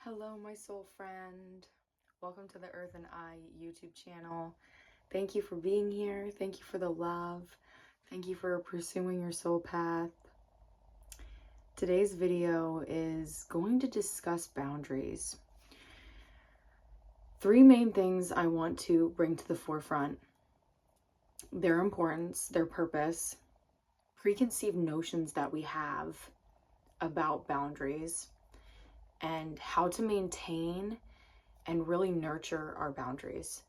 Hello, my soul friend. Welcome to the Earth and I YouTube channel. Thank you for being here. Thank you for the love. Thank you for pursuing your soul path. Today's video is going to discuss boundaries. Three main things I want to bring to the forefront: their importance, their purpose, preconceived notions that we have about boundaries, and how to maintain and really nurture our boundaries.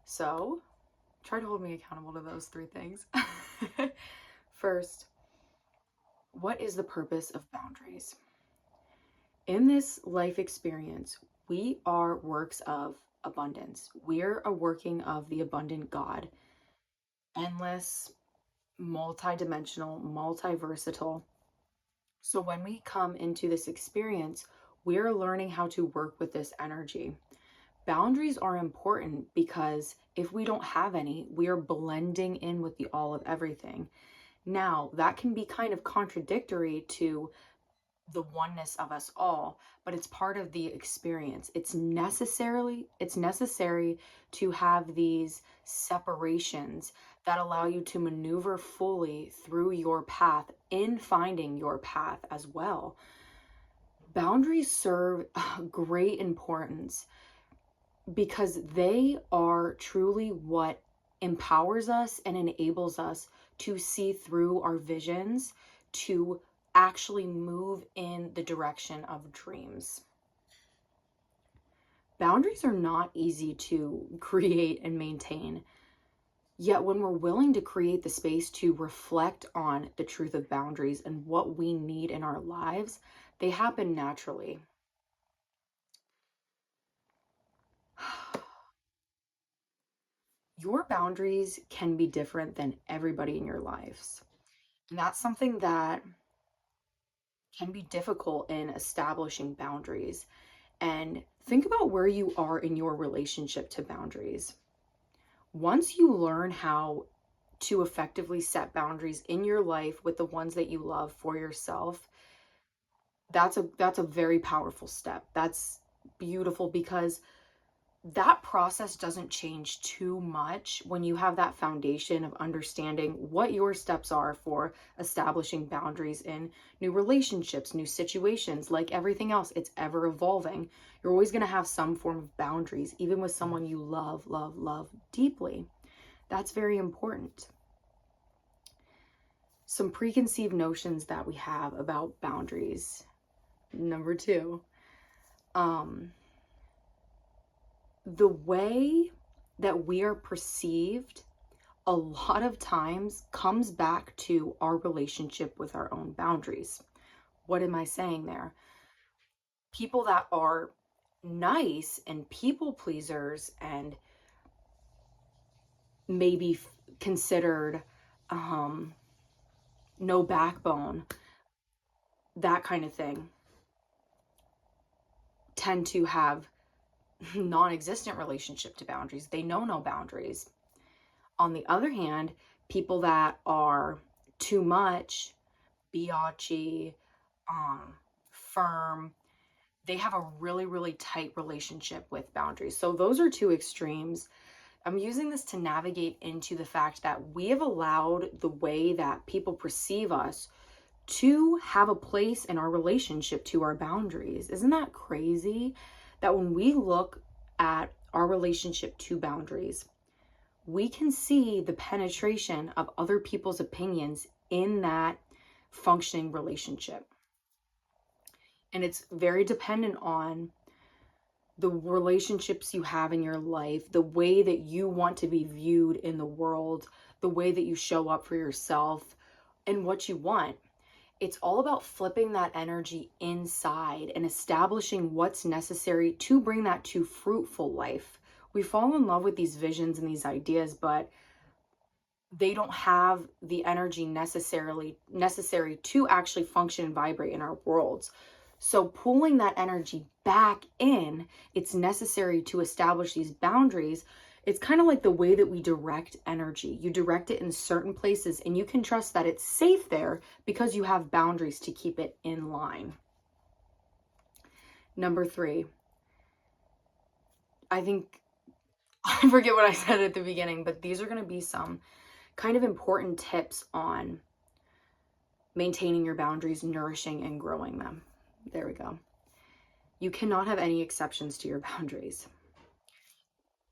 So try to hold me accountable to those three things. First, what is the purpose of boundaries? In this life experience, we are works of abundance. We're a working of the abundant God, endless, multi-dimensional, multi-versatile. So when we come into this experience, we're learning how to work with this energy. Boundaries are important because if we don't have any, we are blending in with the all of everything. Now, that can be kind of contradictory to the oneness of us all, but it's part of the experience. It's necessary to have these separations that allow you to maneuver fully through your path in finding your path as well. Boundaries serve great importance because they are truly what empowers us and enables us to see through our visions, to actually move in the direction of dreams. Boundaries are not easy to create and maintain. Yet when we're willing to create the space to reflect on the truth of boundaries and what we need in our lives, they happen naturally. Your boundaries can be different than everybody in your lives. And that's something that can be difficult in establishing boundaries. And think about where you are in your relationship to boundaries. Once you learn how to effectively set boundaries in your life with the ones that you love for yourself, that's a very powerful step. That's beautiful because that process doesn't change too much when you have that foundation of understanding what your steps are for establishing boundaries in new relationships, new situations. Like everything else, it's ever evolving. You're always going to have some form of boundaries, even with someone you love, love, love deeply. That's very important. Some preconceived notions that we have about boundaries. Number two, the way that we are perceived a lot of times comes back to our relationship with our own boundaries. What am I saying there? People that are nice and people pleasers and maybe considered no backbone, that kind of thing, tend to have non-existent relationship to boundaries. They know no boundaries. On the other hand, people that are too much, biatchy, firm, they have a really, really tight relationship with boundaries. So those are two extremes. I'm using this to navigate into the fact that we have allowed the way that people perceive us to have a place in our relationship to our boundaries. Isn't that crazy? That when we look at our relationship to boundaries, we can see the penetration of other people's opinions in that functioning relationship. And it's very dependent on the relationships you have in your life, the way that you want to be viewed in the world, the way that you show up for yourself, and what you want. It's all about flipping that energy inside and establishing what's necessary to bring that to fruitful life. We fall in love with these visions and these ideas, but they don't have the energy necessary to actually function and vibrate in our worlds. So pulling that energy back in, it's necessary to establish these boundaries. It's kind of like the way that we direct energy. You direct it in certain places and you can trust that it's safe there because you have boundaries to keep it in line. Number 3, I think, I forget what I said at the beginning, but these are going to be some kind of important tips on maintaining your boundaries, nourishing, and growing them. There we go. You cannot have any exceptions to your boundaries.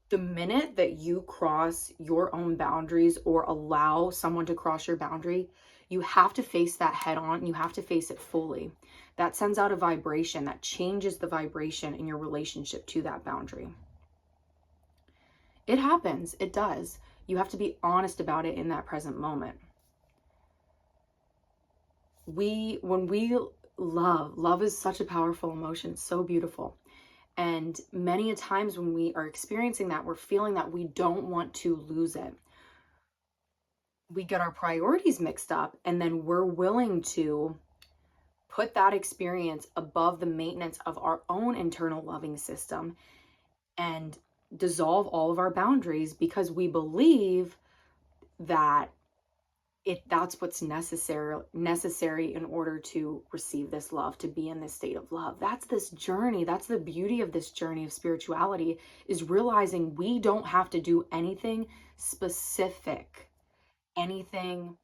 The minute that you cross your own boundaries or allow someone to cross your boundary, you have to face that head on and you have to face it fully. That sends out a vibration that changes the vibration in your relationship to that boundary. It happens. It does. You have to be honest about it in that present moment. When we love is such a powerful emotion. It's so beautiful. And many a times when we are experiencing that, we're feeling that we don't want to lose it. We get our priorities mixed up, and then we're willing to put that experience above the maintenance of our own internal loving system and dissolve all of our boundaries because we believe that that's what's necessary in order to receive this love, to be in this state of love. That's this journey. That's the beauty of this journey of spirituality, is realizing we don't have to do anything specific, anything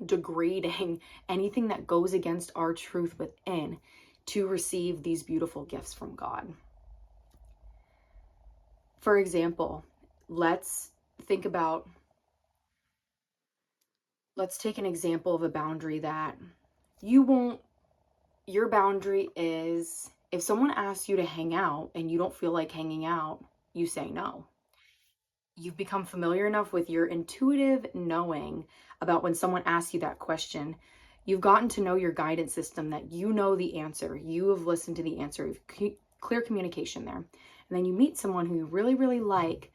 degrading, anything that goes against our truth within to receive these beautiful gifts from God. For example, let's take an example of a boundary that your boundary is, if someone asks you to hang out and you don't feel like hanging out, you say no. You've become familiar enough with your intuitive knowing about when someone asks you that question. You've gotten to know your guidance system, that you know the answer. You have listened to the answer. Clear communication there. And then you meet someone who you really, really like,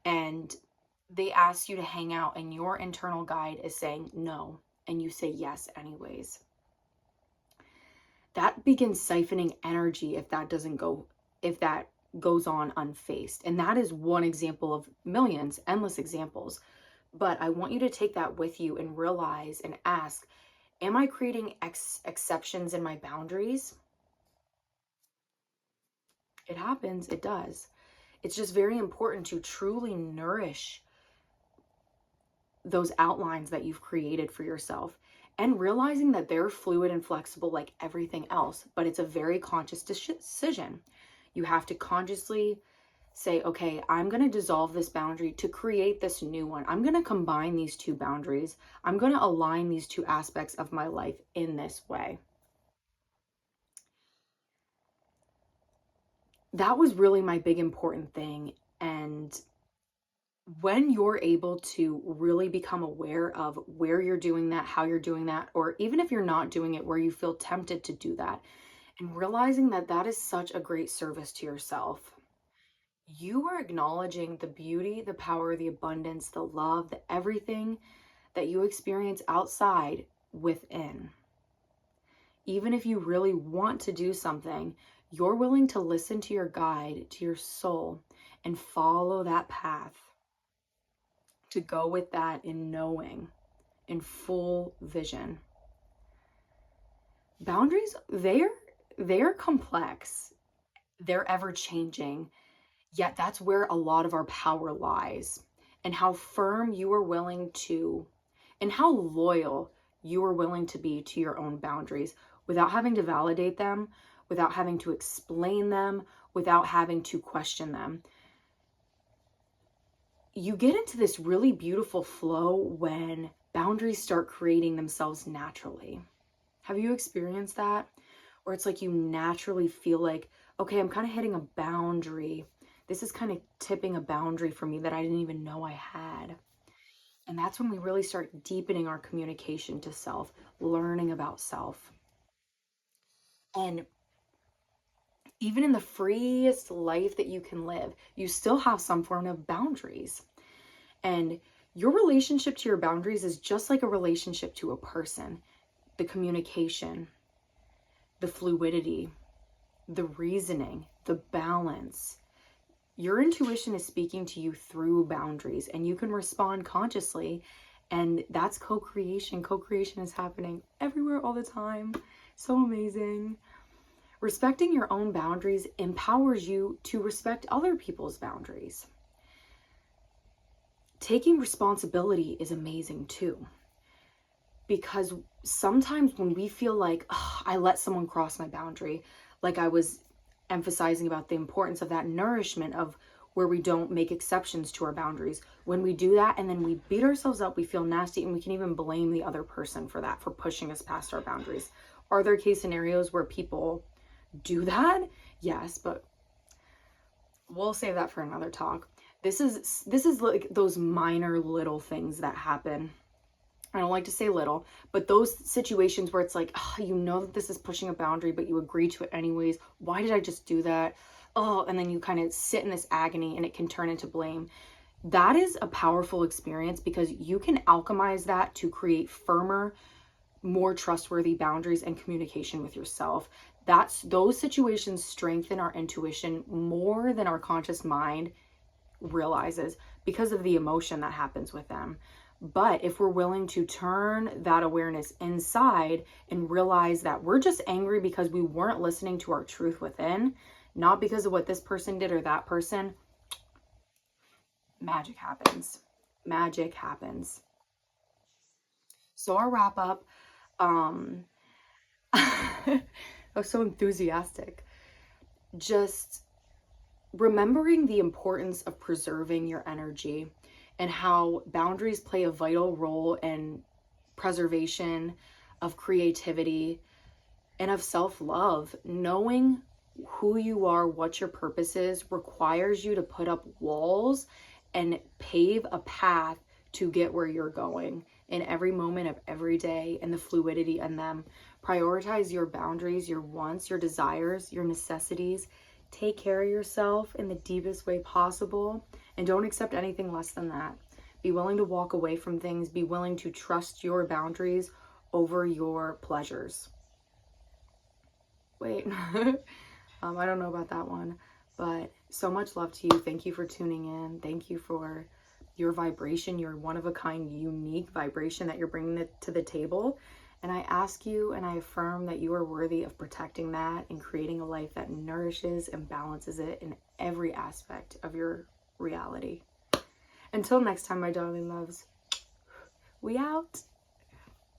and they ask you to hang out, and your internal guide is saying no, and you say yes anyways. That begins siphoning energy if that goes on unfaced. And that is one example of millions, endless examples. But I want you to take that with you and realize and ask, am I creating exceptions in my boundaries? It happens. It does. It's just very important to truly nourish those outlines that you've created for yourself, and realizing that they're fluid and flexible like everything else, but it's a very conscious decision. You have to consciously say, okay, I'm going to dissolve this boundary to create this new one. I'm going to combine these two boundaries. I'm going to align these two aspects of my life in this way. That was really my big important thing. And when you're able to really become aware of where you're doing that, how you're doing that, or even if you're not doing it, where you feel tempted to do that, and realizing that that is such a great service to yourself, you are acknowledging the beauty, the power, the abundance, the love, the everything that you experience outside within. Even if you really want to do something, you're willing to listen to your guide, to your soul, and follow that path, to go with that in knowing, in full vision. Boundaries, they're complex. They're ever changing. Yet that's where a lot of our power lies, and how firm you are willing to, and how loyal you are willing to be to your own boundaries without having to validate them, without having to explain them, without having to question them. You get into this really beautiful flow when boundaries start creating themselves naturally. Have you experienced that? Or it's like you naturally feel like, okay, I'm kind of hitting a boundary. This is kind of tipping a boundary for me that I didn't even know I had. And that's when we really start deepening our communication to self, learning about self. And even in the freest life that you can live, you still have some form of boundaries. And your relationship to your boundaries is just like a relationship to a person. The communication, the fluidity, the reasoning, the balance. Your intuition is speaking to you through boundaries, and you can respond consciously. And that's co-creation. Co-creation is happening everywhere all the time. So amazing. Respecting your own boundaries empowers you to respect other people's boundaries. Taking responsibility is amazing too, because sometimes when we feel like, oh, I let someone cross my boundary, like I was emphasizing about the importance of that nourishment of where we don't make exceptions to our boundaries. When we do that and then we beat ourselves up, we feel nasty, and we can even blame the other person for that, for pushing us past our boundaries. Are there case scenarios where people do that? Yes, but we'll save that for another talk. This is like those minor little things that happen. I don't like to say little, but those situations where it's like, oh, you know that this is pushing a boundary, but you agree to it anyways. Why did I just do that? Oh, and then you kind of sit in this agony and it can turn into blame. That is a powerful experience because you can alchemize that to create firmer, more trustworthy boundaries and communication with yourself. Those situations strengthen our intuition more than our conscious mind realizes because of the emotion that happens with them. But if we're willing to turn that awareness inside and realize that we're just angry because we weren't listening to our truth within, not because of what this person did or that person, magic happens. Magic happens. So our wrap up, I was so enthusiastic. Just remembering the importance of preserving your energy and how boundaries play a vital role in preservation of creativity and of self-love. Knowing who you are, what your purpose is, requires you to put up walls and pave a path to get where you're going in every moment of every day, and the fluidity in them. Prioritize your boundaries, your wants, your desires, your necessities. Take care of yourself in the deepest way possible, and don't accept anything less than that. Be willing to walk away from things. Be willing to trust your boundaries over your pleasures. Wait, I don't know about that one, but so much love to you. Thank you for tuning in. Thank you for your vibration, your one-of-a-kind, unique vibration that you're bringing to the table. And I ask you and I affirm that you are worthy of protecting that and creating a life that nourishes and balances it in every aspect of your reality. Until next time, my darling loves, we out.